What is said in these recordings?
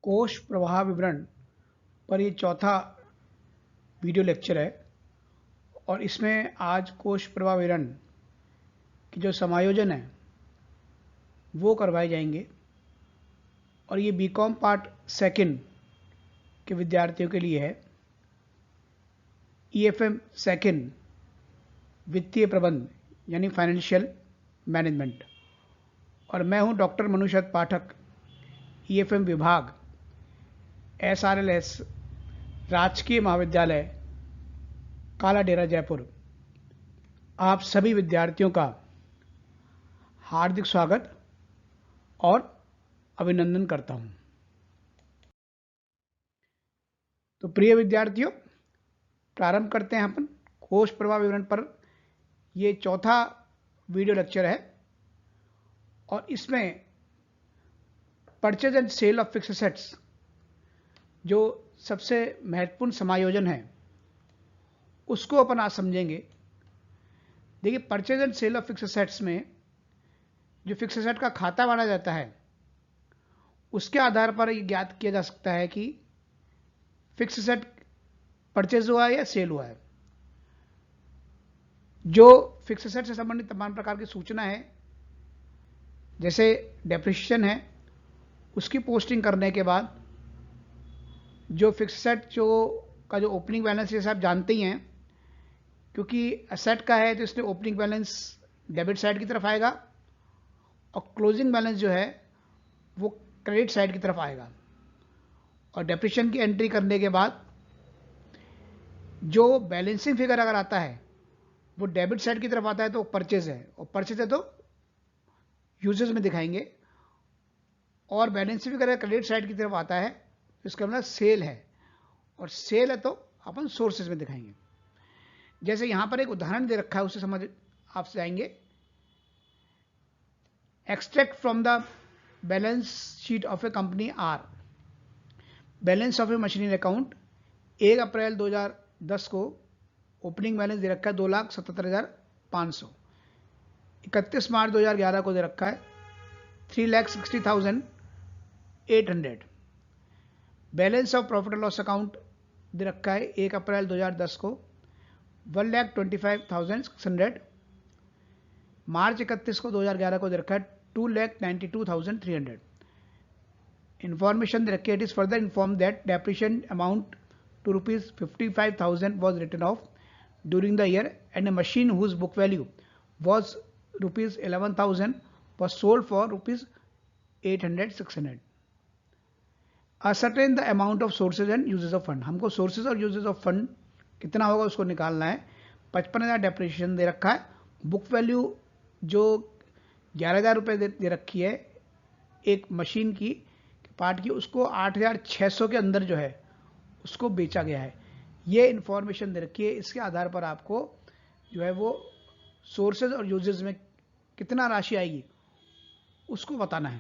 कोष प्रवाह विवरण पर ये चौथा वीडियो लेक्चर है और इसमें आज कोष प्रवाह विवरण की जो समायोजन है वो करवाए जाएंगे और ये बीकॉम पार्ट सेकंड के विद्यार्थियों के लिए है। ईएफएम सेकंड वित्तीय प्रबंध यानी फाइनेंशियल मैनेजमेंट, और मैं हूं डॉक्टर मनुषद पाठक, ईएफएम विभाग, एसआरएलएस राजकीय महाविद्यालय काला डेरा जयपुर। आप सभी विद्यार्थियों का हार्दिक स्वागत और अभिनंदन करता हूं। तो प्रिय विद्यार्थियों, प्रारंभ करते हैं अपन कोष प्रवाह विवरण पर। ये चौथा वीडियो लेक्चर है और इसमें purchase and sale of fixed assets जो सबसे महत्वपूर्ण समायोजन है उसको अपन आज समझेंगे। देखिए, purchase and sale of fixed assets में जो फिक्स्ड एसेट का खाता माना जाता है उसके आधार पर ये ज्ञात किया जा सकता है कि फिक्स्ड एसेट परचेज हुआ है या सेल हुआ है। जो फिक्स्ड एसेट से संबंधित तमाम प्रकार की सूचना है, जैसे डेप्रिसिएशन है, उसकी पोस्टिंग करने के बाद जो फिक्स्ड एसेट का जो ओपनिंग बैलेंस, जैसे आप जानते ही हैं, क्योंकि एसेट का है तो इसलिए ओपनिंग बैलेंस डेबिट साइड की तरफ आएगा और क्लोजिंग बैलेंस जो है वो क्रेडिट साइड की तरफ आएगा। और डेप्रिसिएशन की एंट्री करने के बाद जो बैलेंसिंग फिगर अगर आता है वो डेबिट साइड की तरफ आता है तो परचेज है, और परचेज है तो यूजेस में दिखाएंगे। और बैलेंसिंग फिगर क्रेडिट साइड की तरफ आता है तो इसका मतलब सेल है, और सेल है तो अपन सोर्सेज में दिखाएंगे। जैसे यहां पर एक उदाहरण दे रखा है, उसे समझ आप जाएंगे। Extract from the balance sheet of a company are, balance of a machinery account 1 April 2010 को ओपनिंग बैलेंस दे रखा है 2,77,500। 31 मार्च 2011 को दे रखा है 3,60,800। Balance of profit and loss account दे रखा है 1 अप्रैल 2010 को 1,25,600। मार्च 31 को 2011 को दे रखा है 2,92,300। इंफॉर्मेशन दे रखी है, it is further inform that depreciation amount to rupees 55,000 was written off during the year, and a machine whose book value was rupees 11,000 was sold for rupees 800-600. Ascertain the amount of sources and uses of fund. हमको sources और uses of fund कितना होगा उसको निकालना है। 55,000 depreciation दे रखा है, book value जो 11,000 रुपये दे रखी है एक मशीन की पार्ट की, उसको 8,600 के अंदर जो है उसको बेचा गया है। ये इंफॉर्मेशन दे रखी है। इसके आधार पर आपको जो है वो सोर्सेज और यूजेस में कितना राशि आएगी उसको बताना है।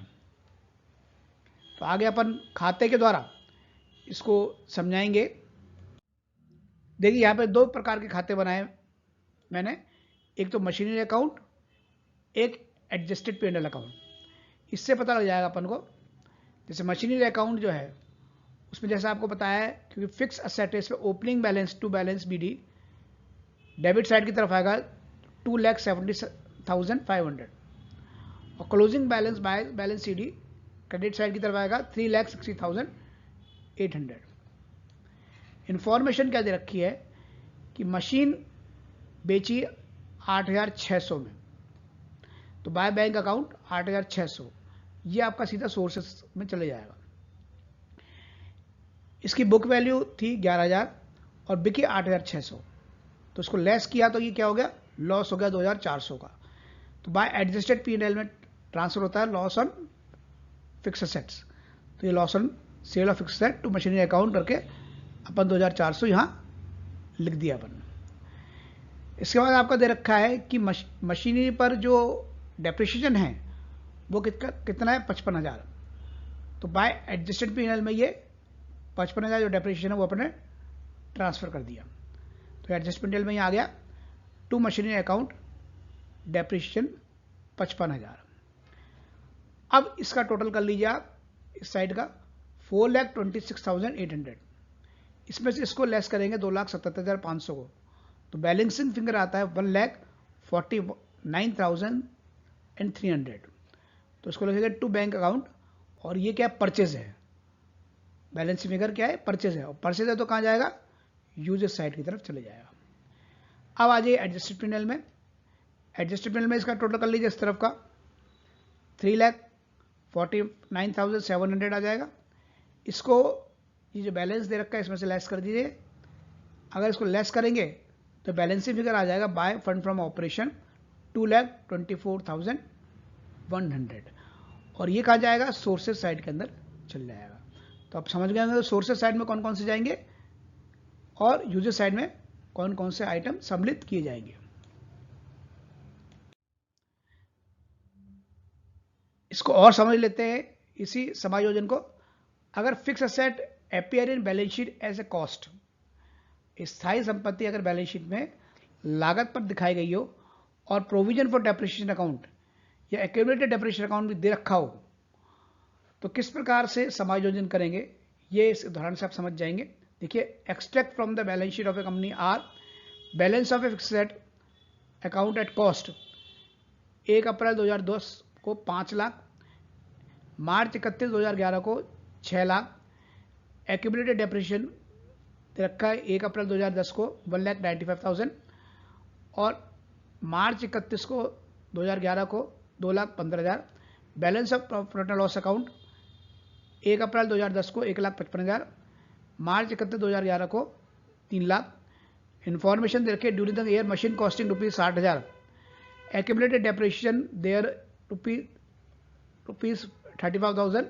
तो आगे अपन खाते के द्वारा इसको समझाएंगे। देखिए, यहाँ पे 2 प्रकार के खाते बनाए मैंने, एक तो मशीनरी अकाउंट, एक एडजस्टेड P&L अकाउंट। इससे पता लग जाएगा अपन को। जैसे मशीनरी अकाउंट जो है उसमें जैसा आपको बताया है, क्योंकि फिक्स असेट है, इसमें opening balance to balance BD debit side की तरफ आएगा 2,70,500 और closing balance by balance CD credit side की तरफ आएगा 3,60,800। इंफॉर्मेशन क्या दे रखी है कि मशीन बेची 8,600 में, तो बाय बैंक अकाउंट 8,600, ये आपका सीधा सोर्सेस में चले जाएगा। इसकी बुक वैल्यू थी 11,000 और बिकी 8,600, तो उसको लेस किया तो ये क्या हो गया, लॉस हो गया 2,400 का। तो बाय एडजस्टेड P&L में ट्रांसफर होता है लॉस ऑन फिक्स्ड एसेट्स, तो ये loss on sale of fixed asset to machinery account करके अपन 2,400 यहाँ लिख दिया अपन। इसके बाद आपका दे रखा है कि मशीनरी पर जो डेप्रिसिएशन है वो कितना है, 55,000। तो बाय एडजस्टेड P&L में ये 55,000 जो डेप्रिसिएशन है वो अपने ट्रांसफर कर दिया। तो एडजस्टमेंट में ये आ गया टू मशीनरी अकाउंट डेप्रिसिएशन 55,000। अब इसका टोटल कर लीजिए आप इस साइड का 4,26,800, इसमें से इसको लेस करेंगे 2,77,500 को, तो बैलेंसिंग फिगर आता है 1,49,300। तो इसको लिखेंगे टू बैंक अकाउंट, और ये क्या है, परचेज है। बैलेंसिंग फिगर क्या है, परचेज है, और परचेज है तो कहाँ जाएगा, यूजर साइड की तरफ चले जाएगा। अब आ जाइए एडजस्टेड P&L में। एडजस्टेड P&L में इसका टोटल कर लीजिए इस तरफ का 3,49,700 आ जाएगा। इसको ये जो बैलेंस दे रखा है इसमें से लेस कर दीजिए। अगर इसको लेस करेंगे तो बैलेंसिंग फिगर आ जाएगा बाय फंड फ्रॉम ऑपरेशन 2,24,100, और ये कहाँ जाएगा, सोर्सेज साइड के अंदर चल जाएगा। तो आप समझ गए होंगे सोर्सेज साइड में कौन कौन से जाएंगे और यूजर साइड में कौन कौन से आइटम सम्मिलित किए जाएंगे। इसको और समझ लेते हैं इसी समायोजन को। अगर fixed asset appear in balance sheet as a cost, स्थायी संपत्ति अगर बैलेंस शीट में लागत पर दिखाई गई हो और प्रोविजन फॉर डेप्रिसिएशन अकाउंट या एक्यूमुलेटेड डेप्रिसिएशन अकाउंट भी दे रखा हो, तो किस प्रकार से समायोजन करेंगे ये इस उदाहरण से आप समझ जाएंगे। देखिए, extract from the balance sheet of a company are balance of a fixed asset account at cost 1 April 2010 को 5 लाख, मार्च 31 2011 को 6 लाख, एक्यूमुलेटेड डेप्रिसिएशन दे रखा है 1 अप्रैल 2010 को 1,95,000, और मार्च 31 को 2011 को 2,15,000। Balance of profit and loss account 1 April 2010 को 1,55,000, मार्च 31 2011 को 3 लाख। इंफॉर्मेशन दे रखे during the year machine costing ₹60,000, accumulated depreciation there ₹35,000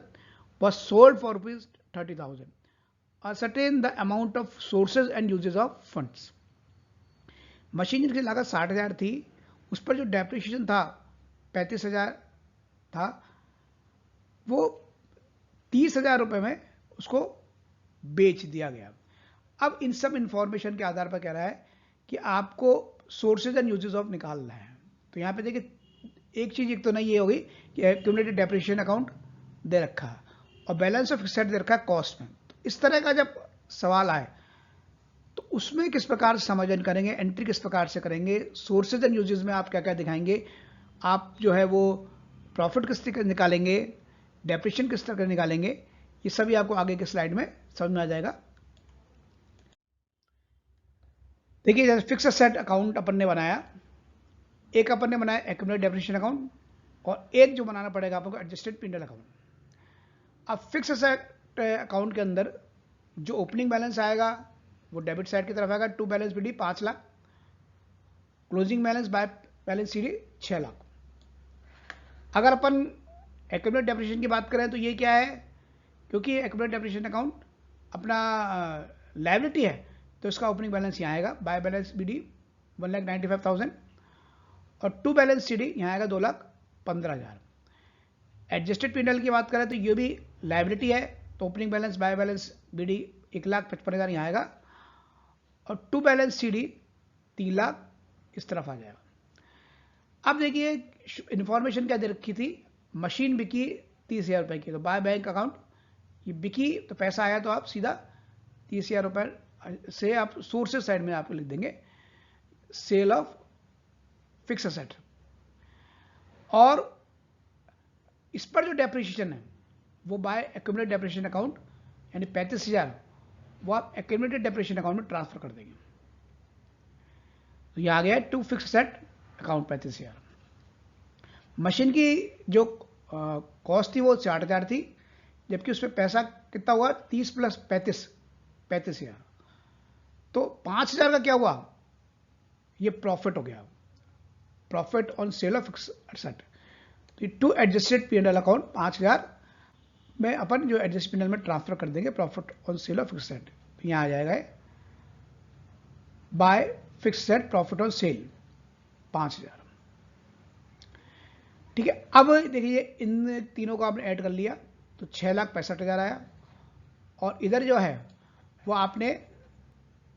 was sold for ₹30,000. Ascertain the amount of sources and uses of funds. Machine की लागत 60,000 थी, उस पर जो डेप्रिसिएशन था 35,000 था, वो 30,000 रुपये में उसको बेच दिया गया। अब इन सब इंफॉर्मेशन के आधार पर कह रहा है कि आपको सोर्सेज एंड यूजेस ऑफ निकालना है। तो यहाँ पे देखिए, एक चीज एक तो नहीं ये होगी कि एक्यूमुलेटेड डेप्रिसिएशन अकाउंट दे रखा है और बैलेंस ऑफ फिक्स्ड दे रखा है कॉस्ट में। तो इस तरह का जब सवाल आए तो उसमें किस प्रकार से समायोजन करेंगे, एंट्री किस प्रकार से करेंगे, सोर्सेज एंड यूजेस में आप क्या क्या दिखाएंगे, आप जो है वो प्रॉफिट किस तरह निकालेंगे, डेप्रिसिएशन किस तरह निकालेंगे, ये सभी आपको आगे के स्लाइड में समझ में आ जाएगा। देखिए, जैसे फिक्स असेट अकाउंट अपन ने बनाया, एक अपन ने बनाया एक्यूमुलेटेड डेप्रिसिएशन अकाउंट, और एक जो बनाना पड़ेगा आपको एडजस्टेड P&L अकाउंट। अब फिक्स असेट अकाउंट के अंदर जो ओपनिंग बैलेंस आएगा वो डेबिट साइड की तरफ आएगा, to balance BD 5 lakh, closing balance by balance CD 6 lakh. अगर अपन एक्यूमुलेटेड डेप्रिसिएशन की बात करें तो ये क्या है, क्योंकि एक्यूमुलेटेड डेप्रिसिएशन अकाउंट अपना लायबिलिटी है तो इसका ओपनिंग बैलेंस यहाँ आएगा बाय बैलेंस BD 1,95,000, और टू बैलेंस CD यहाँ आएगा 2,15,000। एडजस्टेड P&L की बात करें तो ये भी लायबिलिटी है तो opening balance by balance BD 1,55,000 यहाँ आएगा, और टू बैलेंस CD 3 लाख इस तरफ आ जाएगा। अब देखिए, इंफॉर्मेशन क्या दे रखी थी, मशीन बिकी 30,000 रुपए की, तो बाय बैंक अकाउंट ये बिकी तो पैसा आया तो आप सीधा 30,000 रुपए से आप सोर्सेज साइड में आपको लिख देंगे सेल ऑफ फिक्स असेट, और इस पर जो डेप्रिसिएशन है वो बाय एक्यूमुलेटेड डेप्रिसिएशन अकाउंट यानी 35,000 वो आप एक्यूमुलेटेड डेप्रिसिएशन अकाउंट में ट्रांसफर कर देंगे। तो ये आ गया to fixed asset account 35,000। Machine की जो कॉस्ट थी वो 60,000 थी, जबकि उस पर पैसा कितना हुआ 30 प्लस 35,000। तो 5,000 का क्या हुआ, ये प्रॉफिट हो गया, profit on sale of fix asset. तो टू एडजस्टेड P&L अकाउंट 5,000 में अपन जो एडजस्टेड P&L में ट्रांसफर कर देंगे profit on sale of fix asset. तो यहाँ आ जाएगा by fix asset profit on sale 5,000। ठीक है, अब देखिए इन तीनों को आपने ऐड कर लिया तो 6,65,000 आया, और इधर जो है वो आपने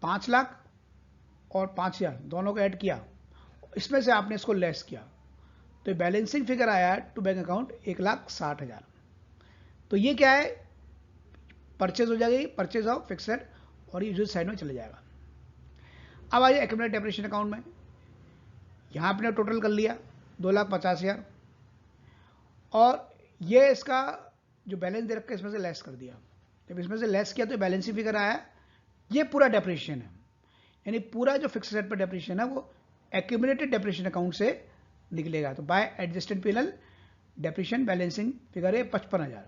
5 लाख और 5,000 दोनों को ऐड किया, इसमें से आपने इसको लेस किया तो बैलेंसिंग फिगर आया टू बैंक अकाउंट 1,60,000। तो ये क्या है, परचेज हो जाएगी, परचेज ऑफ फिक्सड, और ये यूज साइड में चले जाएगा। अब आइए एक्यूमुलेटेड डेप्रिसिएशन अकाउंट में। यहां आपने टोटल कर लिया 2,50,000 और ये इसका जो बैलेंस दे रखा है इसमें से लेस कर दिया। जब इसमें से लेस किया तो बैलेंस फिगर आया, ये पूरा डेप्रिसिएशन है, यानी पूरा जो फिक्स एसेट पर डेप्रिसिएशन है वो एक्यूमुलेटेड डेप्रिसिएशन अकाउंट से निकलेगा। तो by adjusted P&L depreciation balancing figure है 55,000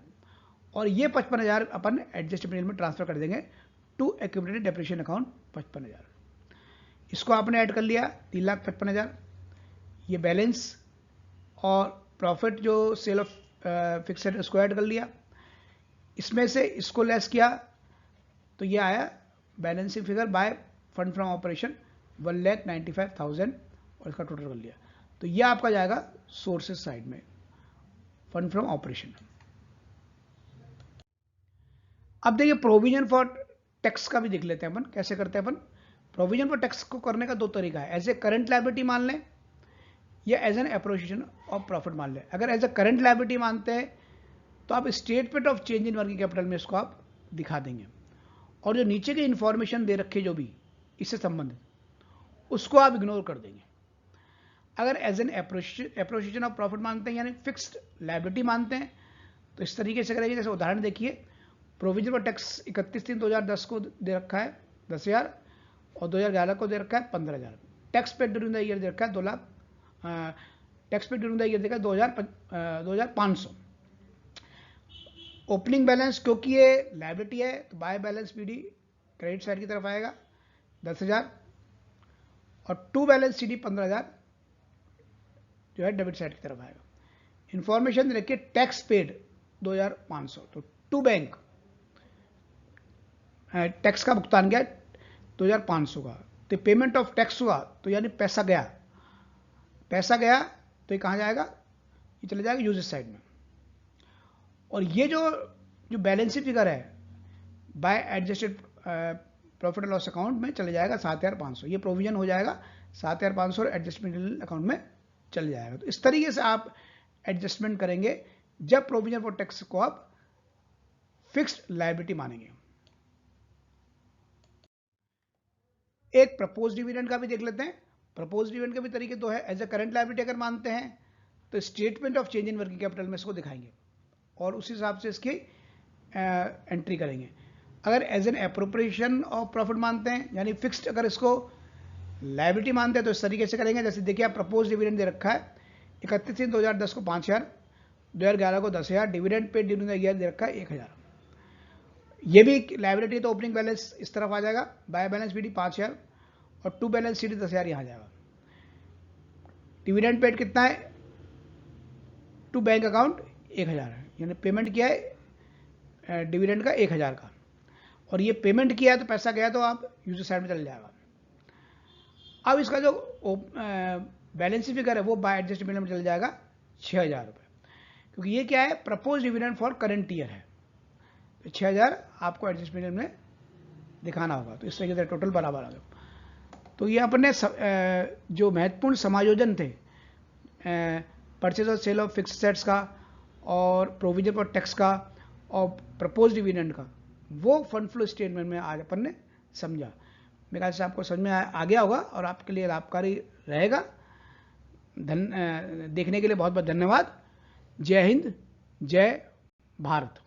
और ये 55,000 अपन एडजस्टेड P&L में ट्रांसफर कर देंगे टू एक्यूमुलेटेड डेप्रिसिएशन अकाउंट 55,000। इसको आपने ऐड कर लिया 3,55,000, ये बैलेंस और प्रॉफिट जो सेल ऑफ फिक्सड इसको ऐड कर लिया, इसमें से इसको लेस किया तो ये आया balancing figure by fund from operation 1,95,000 और इसका टोटल कर लिया। तो ये आपका जाएगा सोर्सेज साइड में, फंड फ्रॉम ऑपरेशन। अब देखिए प्रोविजन फॉर टैक्स का भी देख लेते हैं अपन, कैसे करते हैं अपन। प्रोविजन फॉर टैक्स को करने का दो तरीका है, एज ए करंट लायबिलिटी मान लें या as an appropriation of profit मान लें। अगर एज ए करंट लायबिलिटी मानते हैं तो आप statement of change in working capital में इसको आप दिखा देंगे, और जो नीचे की इंफॉर्मेशन दे रखे जो भी इससे संबंधित उसको आप इग्नोर कर देंगे। अगर as an appropriation of profit मानते हैं यानी फिक्स्ड लायबिलिटी मानते हैं तो इस तरीके से करेंगे। जैसे उदाहरण देखिए, प्रोविजन फॉर टैक्स 31/3/2010 को दे रखा है 10,000 और 2011 को दे रखा है 15,000। Tax paid during the year दे रखा है 2 lakh, tax paid during the year देखा 2,500। ओपनिंग बैलेंस क्योंकि ये लायबिलिटी है तो by balance PD credit side की तरफ आएगा 10,000 और टू बैलेंस सीडी 15,000 जो है डेबिट साइड की तरफ आएगा। इंफॉर्मेशन देखिए टैक्स पेड 2,500, तो टू बैंक टैक्स का भुगतान किया 2,500 का, तो पेमेंट ऑफ टैक्स हुआ तो यानी पैसा गया तो ये कहाँ जाएगा, ये चले जाएगा यूजेज साइड में। और ये जो बैलेंस फिगर है by adjusted profit and loss account में चले जाएगा 7,500, ये प्रोविजन हो जाएगा 7,500 और एडजस्टमेंट अकाउंट में चल जाएगा। तो इस तरीके से आप एडजस्टमेंट करेंगे जब प्रोविजन फॉर टैक्स को आप फिक्स्ड लायबिलिटी मानेंगे। एक प्रपोज डिविडेंड का भी देख लेते हैं। प्रपोज डिविडेंड के भी तरीके दो है। एज ए करंट लायबिलिटी अगर मानते हैं तो statement of change in working capital में इसको दिखाएंगे और उस हिसाब से इसकी एंट्री करेंगे। अगर as an appropriation of profit मानते हैं यानी फिक्स्ड, अगर इसको लायबिलिटी मानते हैं तो इस तरीके से करेंगे। जैसे देखिए आप प्रपोज डिविडेंड दे रखा है 31/3/2010 को 5,000, 2011 को 10,000, dividend paid during the year दे रखा है 1,000। ये भी लायबिलिटी तो ओपनिंग बैलेंस इस तरफ आ जाएगा, बाय बैलेंस पीडी 5,000 और टू बैलेंस सीडी 10,000 यहां जाएगा। डिविडेंड पेड कितना है टू बैंक अकाउंट 1,000 है, यानी पेमेंट किया है डिविडेंड का 1,000 का, और ये पेमेंट किया है तो पैसा गया तो आप यूजर साइड में चल जाएगा। अब इसका जो बैलेंस फिगर है वो बाय एडजस्टमेंट में चल जाएगा 6,000 रुपये, क्योंकि ये क्या है propose dividend for current year है, तो 6,000 आपको एडजस्टमेंट में दिखाना होगा। तो इस तरीके से टोटल बराबर आ गया। तो ये अपने जो महत्वपूर्ण समायोजन थे परचेज और सेल ऑफ फिक्स्ड एसेट्स का और प्रोविजन फॉर टैक्स का और प्रपोज डिविडेंड का, वो फंड फ्लो स्टेटमेंट में आज अपन ने समझा। मेरे ख्याल से आपको समझ में आ गया होगा और आपके लिए लाभकारी रहेगा। देखने के लिए बहुत बहुत धन्यवाद। जय हिंद, जय भारत।